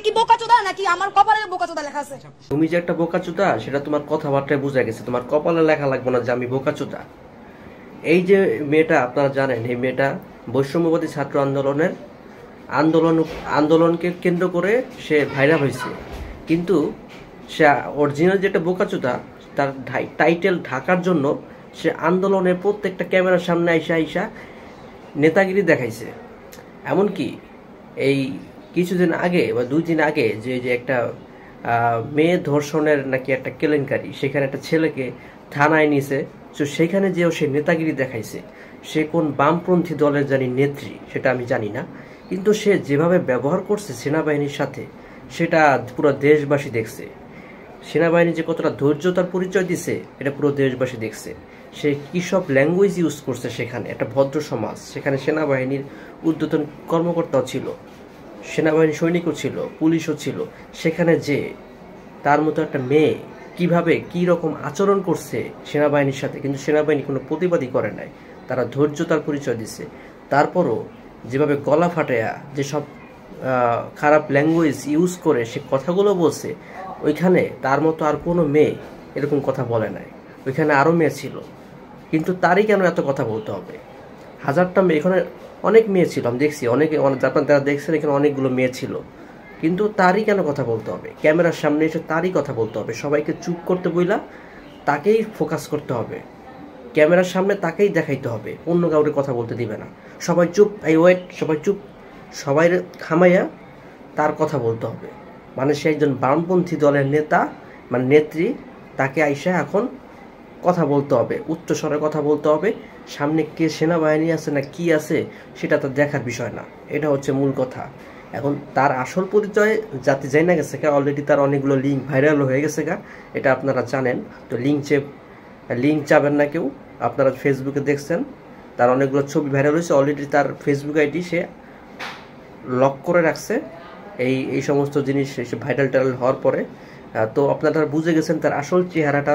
কি বোকাচোদা নাকি আমার কপালে বোকাচোদা লেখা আছে? তুমি যে একটা বোকাচোদা সেটা তোমার কথাবার্তায় বোঝা গেছে, তোমার কপালে লেখা লাগবে না যে আমি বোকাচোদা। এই যে মেয়েটা, আপনারা জানেন এই মেয়েটা বৈষম্যবাদী ছাত্র আন্দোলনকে কেন্দ্র করে সে ভাইরাল হয়েছে, কিন্তু সে অরিজিনাল যেটা বোকাচোদা তার টাইটেল ঢাকার জন্য সে আন্দোলনের প্রত্যেকটা ক্যামেরার সামনে আইসা নেতাগিরি দেখাইছে। এমনকি এই কিছুদিন আগে বা 2 দিন আগে যে একটা মেয়ে ধর্ষণের নাকি একটা কেলেঙ্কারি, সেখানে একটা ছেলেকে থানায় নিয়েছে, তো সেখানে যেও সে নেতাগিরি দেখাইছে। সে কোন বামপন্থী দলের জানি নেত্রী সেটা আমি জানি না, কিন্তু সে যেভাবে ব্যবহার করছে সেনাবাহিনীর সাথে সেটা পুরো দেশবাসী দেখছে। সেনাবাহিনী যে কতটা ধৈর্যতার পরিচয় দিছে এটা পুরো দেশবাসী দেখছে। সে কী সব ল্যাঙ্গুয়েজ ইউজ করছে, সেখানে একটা ভদ্র সমাজ, সেখানে সেনাবাহিনীর ঊর্ধ্বতন কর্মকর্তাও ছিল, সেনাবাহিনী সৈনিকও ছিল, পুলিশও ছিল, সেখানে যে তার মতো একটা মেয়ে কিভাবে কী রকম আচরণ করছে সেনাবাহিনীর সাথে, কিন্তু সেনাবাহিনী কোনো প্রতিবাদই করে নাই, তারা ধৈর্যতার পরিচয় দিছে। তারপরও যেভাবে গলা ফাটায়া যেসব খারাপ ল্যাঙ্গুয়েজ ইউজ করে সে কথাগুলো বলছে, ওইখানে তার মতো আর কোনো মেয়ে এরকম কথা বলে নাই। ওইখানে আরও মেয়ে ছিল, কিন্তু তারই কেন এত কথা বলতে হবে? হাজারটা মেয়ে, এখানে অনেক মেয়ে ছিল, আমি দেখছি অনেকে, যারা দেখছেন এখানে অনেকগুলো মেয়ে ছিল, কিন্তু তারই কেন কথা বলতে হবে? ক্যামেরার সামনে এসে তারই কথা বলতে হবে? সবাইকে চুপ করতে বইলা তাকেই ফোকাস করতে হবে, ক্যামেরার সামনে তাকেই দেখাইতে হবে, অন্য কাউরে কথা বলতে দিবে না। সবাই চুপ, এই ওয়েট, সবাই চুপ, সবাই থামাইয়া তার কথা বলতে হবে। মানে সে একজন বামপন্থী দলের নেতা, মানে নেত্রী, তাকে আইসা এখন কথা বলতে হবে, উচ্চস্বরে কথা বলতে হবে। সামনে কে সেনাবাহিনী আছে না কি আছে সেটা তো দেখার বিষয় না, এটা হচ্ছে মূল কথা। এখন তার আসল পরিচয় জাতি যাই না গেছে গা, অলরেডি তার অনেকগুলো লিঙ্ক ভাইরাল হয়ে গেছে গা, এটা আপনারা জানেন। তো লিঙ্ক চাবেন না কেউ, আপনারা ফেসবুকে দেখছেন তার অনেকগুলো ছবি ভাইরাল হয়েছে, অলরেডি তার ফেসবুক আইডি সে লক করে রাখছে এই সমস্ত জিনিস ভাইরাল টাইরাল হওয়ার পরে। তো আপনারা বুঝে গেছেন তার আসল চেহারাটা,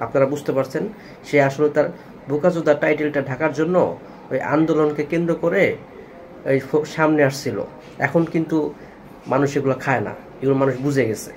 আপনারা বুঝতে পারছেন সে আসলে তার বোকাচোদা টাইটেলটা ঢাকার জন্য ওই আন্দোলনকে কেন্দ্র করে এই সামনে আসছিল। এখন কিন্তু মানুষ এগুলো খায় না, এগুলো মানুষ বুঝে গেছে।